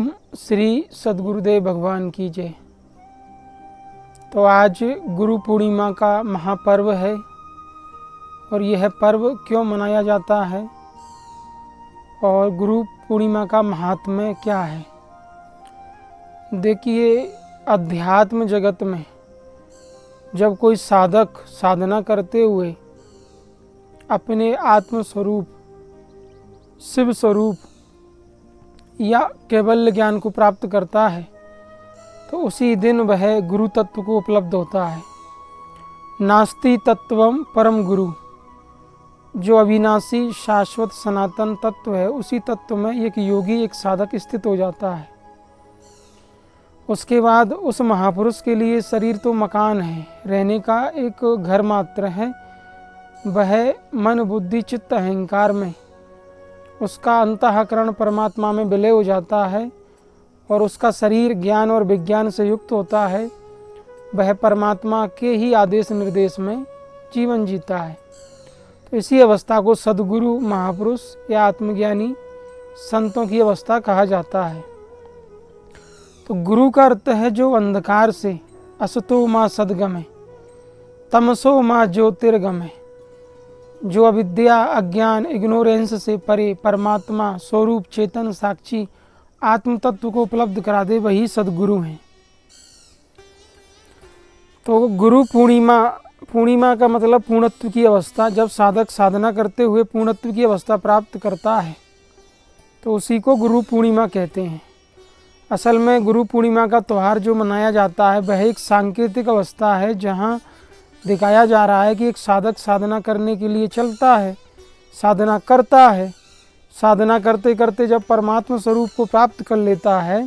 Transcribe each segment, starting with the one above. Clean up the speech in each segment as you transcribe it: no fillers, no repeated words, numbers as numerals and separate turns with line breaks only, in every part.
ओम श्री सद्गुरुदेव भगवान की जय। तो आज गुरु पूर्णिमा का महापर्व है और यह पर्व क्यों मनाया जाता है और गुरु पूर्णिमा का महात्म्य क्या है। देखिए, अध्यात्म जगत में जब कोई साधक साधना करते हुए अपने आत्म स्वरूप, शिव स्वरूप या केवल ज्ञान को प्राप्त करता है तो उसी दिन वह गुरु तत्व को उपलब्ध होता है। नास्ति तत्वम परम गुरु, जो अविनाशी शाश्वत सनातन तत्व है, उसी तत्व में एक योगी, एक साधक स्थित हो जाता है। उसके बाद उस महापुरुष के लिए शरीर तो मकान है, रहने का एक घर मात्र है। वह मन बुद्धि चित्त अहंकार में उसका अंतःकरण परमात्मा में विलय हो जाता है और उसका शरीर ज्ञान और विज्ञान से युक्त होता है। वह परमात्मा के ही आदेश निर्देश में जीवन जीता है। तो इसी अवस्था को सद्गुरु, महापुरुष या आत्मज्ञानी संतों की अवस्था कहा जाता है। तो गुरु का अर्थ है जो अंधकार से असतो मां सद्गमे, तमसो मां ज्योतिर्गमे, जो अविद्या अज्ञान इग्नोरेंस से परे परमात्मा स्वरूप चेतन साक्षी आत्म तत्व को उपलब्ध करा दे, वही सद्गुरु हैं। तो गुरु पूर्णिमा का मतलब पूर्णत्व की अवस्था। जब साधक साधना करते हुए पूर्णत्व की अवस्था प्राप्त करता है तो उसी को गुरु पूर्णिमा कहते हैं। असल में गुरु पूर्णिमा का त्यौहार जो मनाया जाता है वह एक सांकेतिक अवस्था है, जहाँ दिखाया जा रहा है कि एक साधक साधना करने के लिए चलता है, साधना करता है। साधना करते करते जब परमात्मा स्वरूप को प्राप्त कर लेता है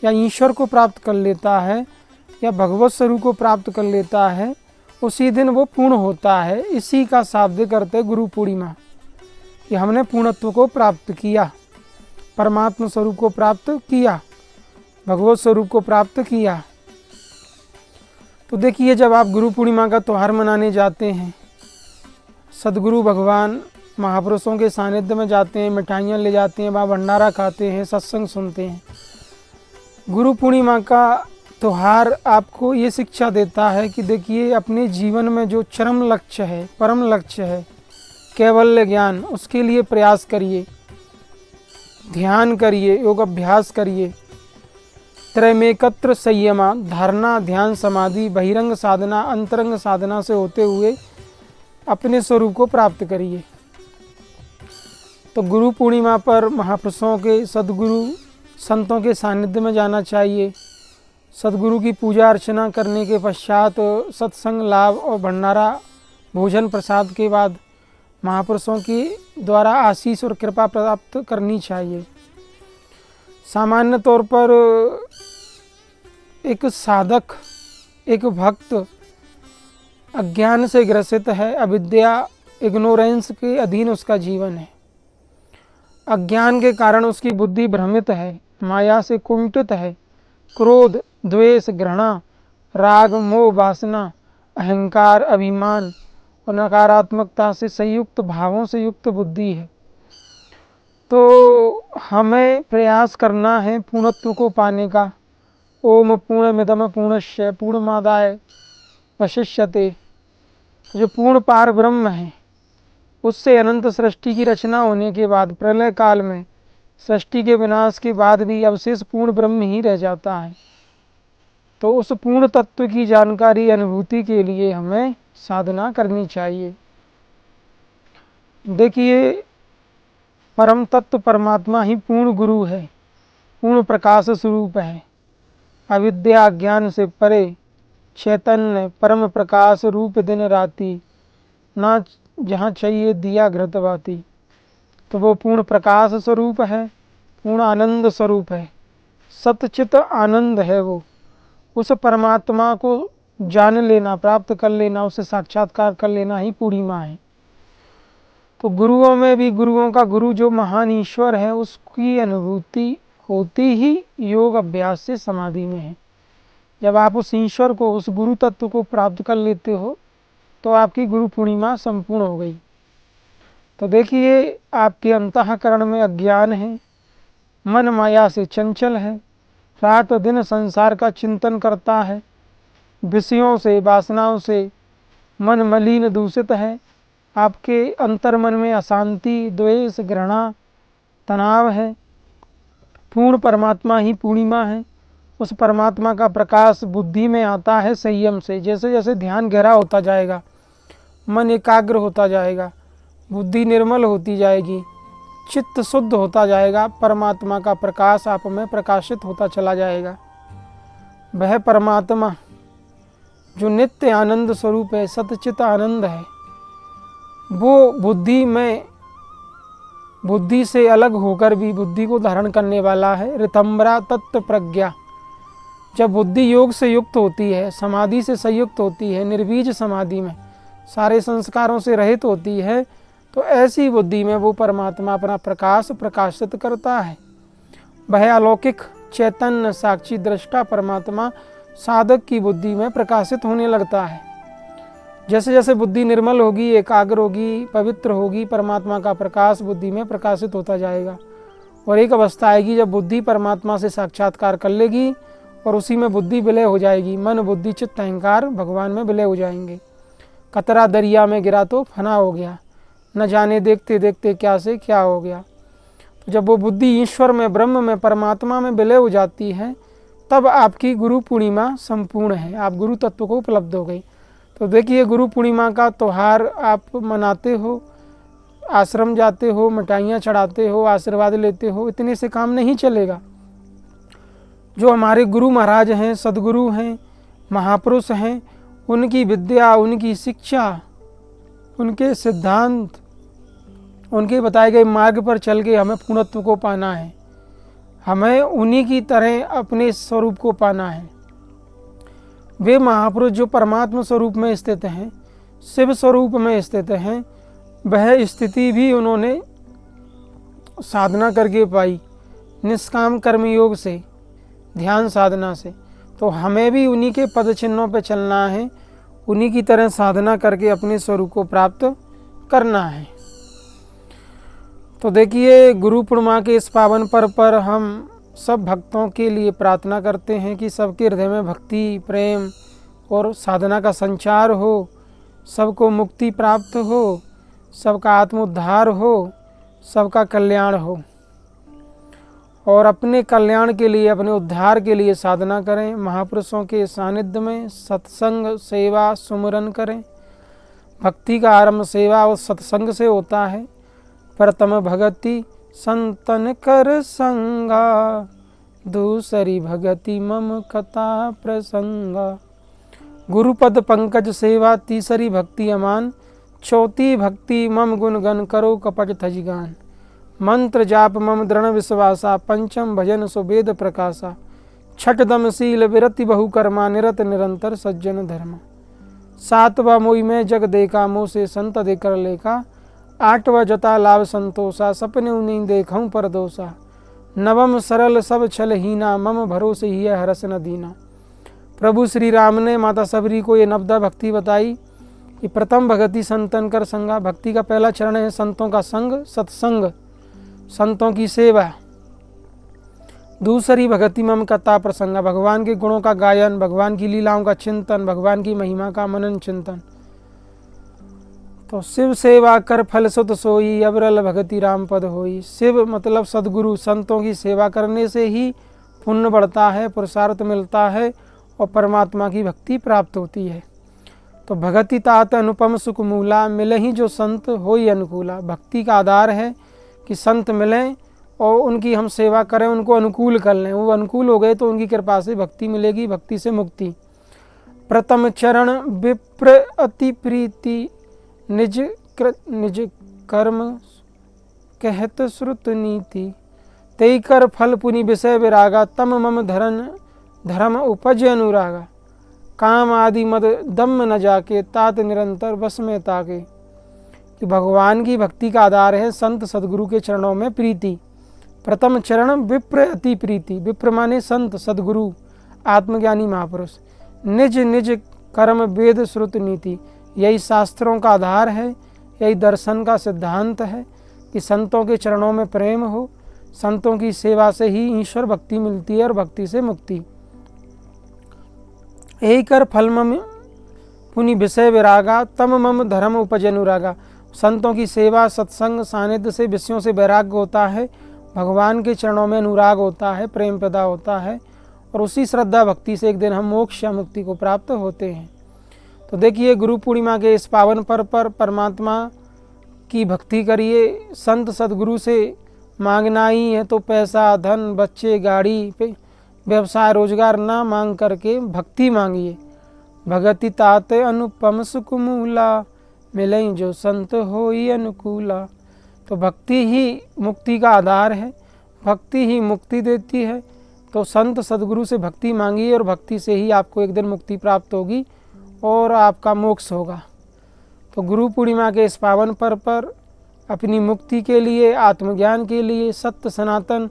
या ईश्वर को प्राप्त कर लेता है या भगवत स्वरूप को प्राप्त कर लेता है, उसी दिन वो पूर्ण होता है। इसी का शाब्दिक अर्थ है गुरु पूर्णिमा, कि हमने पूर्णत्व को प्राप्त किया, परमात्मा स्वरूप को प्राप्त किया, भगवत स्वरूप को प्राप्त किया। तो देखिए, जब आप गुरु पूर्णिमा का त्यौहार मनाने जाते हैं, सद्गुरु भगवान महापुरुषों के सानिध्य में जाते हैं, मिठाइयाँ ले जाते हैं, वहाँ भंडारा खाते हैं, सत्संग सुनते हैं। गुरु पूर्णिमा का त्यौहार आपको ये शिक्षा देता है कि देखिए, अपने जीवन में जो चरम लक्ष्य है, परम लक्ष्य है, कैवल्य ज्ञान, उसके लिए प्रयास करिए, ध्यान करिए, योग अभ्यास करिए। त्रयमेकत्र संयमा, धारणा, ध्यान, समाधि, बहिरंग साधना, अंतरंग साधना से होते हुए अपने स्वरूप को प्राप्त करिए। तो गुरु पूर्णिमा पर महापुरुषों के, सद्गुरु संतों के सानिध्य में जाना चाहिए। सद्गुरु की पूजा अर्चना करने के पश्चात सत्संग लाभ और भंडारा भोजन प्रसाद के बाद महापुरुषों के द्वारा आशीष और कृपा प्राप्त करनी चाहिए। सामान्य तौर पर एक साधक, एक भक्त अज्ञान से ग्रसित है, अविद्या इग्नोरेंस के अधीन उसका जीवन है। अज्ञान के कारण उसकी बुद्धि भ्रमित है, माया से कुंठित है। क्रोध, द्वेष, घृणा, राग, मोह, वासना, अहंकार, अभिमान और नकारात्मकता से संयुक्त भावों से युक्त बुद्धि है। तो हमें प्रयास करना है पूर्णत्व को पाने का। ओम पूर्णमिदम पूर्णस्य पूर्णमादाय वशिष्यते, जो पूर्ण पार ब्रह्म है, उससे अनंत सृष्टि की रचना होने के बाद प्रलय काल में सृष्टि के विनाश के बाद भी अवशेष पूर्ण ब्रह्म ही रह जाता है। तो उस पूर्ण तत्व की जानकारी, अनुभूति के लिए हमें साधना करनी चाहिए। देखिए, परम तत्व परमात्मा ही पूर्ण गुरु है, पूर्ण प्रकाश स्वरूप है। अविद्या ज्ञान से परे चैतन्य परम प्रकाश रूप दिन राति, ना जहाँ चाहिए दिया घृतवाती। तो वो पूर्ण प्रकाश स्वरूप है, पूर्ण आनंद स्वरूप है, सतचित आनंद है। वो उस परमात्मा को जान लेना, प्राप्त कर लेना, उसे साक्षात्कार कर लेना ही पूर्णिमा है। तो गुरुओं में भी गुरुओं का गुरु जो महान ईश्वर है, उसकी अनुभूति होती ही योग अभ्यास से समाधि में है। जब आप उस ईश्वर को, उस गुरु तत्व को प्राप्त कर लेते हो तो आपकी गुरु पूर्णिमा संपूर्ण हो गई। तो देखिए, आपके अंतःकरण में अज्ञान है, मन माया से चंचल है, रात दिन संसार का चिंतन करता है, विषयों से वासनाओं से मन मलिन दूषित है, आपके अंतर्मन में अशांति, द्वेष, घृणा, तनाव है। पूर्ण परमात्मा ही पूर्णिमा है। उस परमात्मा का प्रकाश बुद्धि में आता है संयम से। जैसे जैसे ध्यान गहरा होता जाएगा, मन एकाग्र होता जाएगा, बुद्धि निर्मल होती जाएगी, चित्त शुद्ध होता जाएगा, परमात्मा का प्रकाश आप में प्रकाशित होता चला जाएगा। वह परमात्मा जो नित्य आनंद स्वरूप है, सतचित आनंद है, वो बुद्धि से अलग होकर भी बुद्धि को धारण करने वाला है। ऋतंबरा तत्व प्रज्ञा, जब बुद्धि योग से युक्त होती है, समाधि से संयुक्त होती है, निर्बीज समाधि में सारे संस्कारों से रहित होती है, तो ऐसी बुद्धि में वो परमात्मा अपना प्रकाश प्रकाशित करता है। वह अलौकिक चैतन्य साक्षी दृष्टा परमात्मा साधक की बुद्धि में प्रकाशित होने लगता है। जैसे जैसे बुद्धि निर्मल होगी, एकाग्र होगी, पवित्र होगी, परमात्मा का प्रकाश बुद्धि में प्रकाशित होता जाएगा। और एक अवस्था आएगी जब बुद्धि परमात्मा से साक्षात्कार कर लेगी और उसी में बुद्धि विलय हो जाएगी। मन, बुद्धि, चित्त, अहंकार भगवान में विलय हो जाएंगे। कतरा दरिया में गिरा तो फना हो गया, न जाने देखते देखते क्या से क्या हो गया। तो जब वो बुद्धि ईश्वर में, ब्रह्म में, परमात्मा में विलय हो जाती है, तब आपकी गुरु पूर्णिमा संपूर्ण है, आप गुरु तत्व को उपलब्ध हो गई। तो देखिए, गुरु पूर्णिमा का त्यौहार आप मनाते हो, आश्रम जाते हो, मिठाइयाँ चढ़ाते हो, आशीर्वाद लेते हो, इतने से काम नहीं चलेगा। जो हमारे गुरु महाराज हैं, सदगुरु हैं, महापुरुष हैं, उनकी विद्या, उनकी शिक्षा, उनके सिद्धांत, उनके बताए गए मार्ग पर चल के हमें पूर्णत्व को पाना है। हमें उन्हीं की तरह अपने स्वरूप को पाना है। वे महापुरुष जो परमात्मा स्वरूप में स्थित हैं, शिव स्वरूप में स्थित हैं, वह स्थिति भी उन्होंने साधना करके पाई, निष्काम कर्म योग से, ध्यान साधना से। तो हमें भी उन्हीं के पद चिन्हों पर चलना है, उन्हीं की तरह साधना करके अपने स्वरूप को प्राप्त करना है। तो देखिए, गुरु पूर्णिमा के इस पावन पर्व पर हम सब भक्तों के लिए प्रार्थना करते हैं कि सबके हृदय में भक्ति, प्रेम और साधना का संचार हो, सबको मुक्ति प्राप्त हो, सबका आत्मोद्धार हो, सबका कल्याण हो। और अपने कल्याण के लिए, अपने उद्धार के लिए साधना करें। महापुरुषों के सानिध्य में सत्संग, सेवा, सुमिरन करें। भक्ति का आरंभ सेवा और सत्संग से होता है। प्रथम भगति संतन कर संगा, दूसरी भगति मम कथा प्रसंगा। गुरुपद पंकज सेवा, तीसरी भक्ति अमान, चौथी भक्ति मम गुण गण करो कपट थजगान। मंत्र जाप मम दृढ़ विश्वासा, पंचम भजन सुवेद प्रकाशा। छठ दम शील विरति बहुकर्मा, निरत निरंतर सज्जन धर्म। सातवा मोई में जग देखा, मोह से संत देकर लेखा। आठवा जता लाभ संतोषा, सपने उन्हीं देखूं पर दोषा। नवम सरल सब छल हीना, मम भरोसे ही हरस न दीना। प्रभु श्री राम ने माता सबरी को ये नवदा भक्ति बताई कि प्रथम भगति संतन कर संगा। भक्ति का पहला चरण है संतों का संग, सत्संग, संतों की सेवा। दूसरी भगति मम कथा प्रसंगा, भगवान के गुणों का गायन, भगवान की लीलाओं का चिंतन, भगवान की महिमा का मनन चिंतन। तो शिव सेवा कर फल सुत सोई, अबरल भगति राम पद होई। शिव मतलब सदगुरु, संतों की सेवा करने से ही पुण्य बढ़ता है, पुरुषार्थ मिलता है और परमात्मा की भक्ति प्राप्त होती है। तो भगति तात अनुपम सुख मूला, मिले ही जो संत होई अनुकूला। भक्ति का आधार है कि संत मिलें और उनकी हम सेवा करें, उनको अनुकूल कर लें। वो अनुकूल हो गए तो उनकी कृपा से भक्ति मिलेगी, भक्ति से मुक्ति। प्रथम चरण विप्र अति प्रीति, निज कर्म कहत श्रुत नीति। तेई कर फल पुनि विषय विरागा, तम मम धर्म उपज अनुरागा। काम आदि मद दम न जाके, तात निरंतर बस में ताके। कि भगवान की भक्ति का आधार है संत सदगुरु के चरणों में प्रीति। प्रथम चरण विप्र अति प्रीति, विप्र माने संत, सदगुरु, आत्मज्ञानी महापुरुष। निज निज कर्म वेद श्रुत नीति, यही शास्त्रों का आधार है, यही दर्शन का सिद्धांत है कि संतों के चरणों में प्रेम हो, संतों की सेवा से ही ईश्वर भक्ति मिलती है और भक्ति से मुक्ति। यही कर फल मम पुनि विषय विरागा तम मम धर्म उपज अनुरागा। संतों की सेवा सत्संग सानिध्य से विषयों से वैराग्य होता है, भगवान के चरणों में अनुराग होता है, प्रेम पैदा होता है और उसी श्रद्धा भक्ति से एक दिन हम मोक्ष या मुक्ति को प्राप्त होते हैं। तो देखिए, गुरु पूर्णिमा के इस पावन पर्व पर परमात्मा की भक्ति करिए। संत सदगुरु से मांगना ही है तो पैसा, धन, बच्चे, गाड़ी, व्यवसाय, रोजगार ना मांग करके भक्ति मांगिए। भगति तात अनुपम सुकुमूला, मिलई जो संत होई अनुकूला। तो भक्ति ही मुक्ति का आधार है, भक्ति ही मुक्ति देती है। तो संत सदगुरु से भक्ति मांगिए और भक्ति से ही आपको एक दिन मुक्ति प्राप्त होगी और आपका मोक्ष होगा। तो गुरु पूर्णिमा के इस पावन पर्व पर अपनी मुक्ति के लिए, आत्मज्ञान के लिए, सत्य सनातन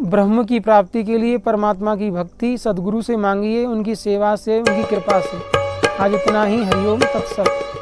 ब्रह्म की प्राप्ति के लिए परमात्मा की भक्ति सदगुरु से मांगिए, उनकी सेवा से, उनकी कृपा से। आज इतना ही। हरिओम तत्सत।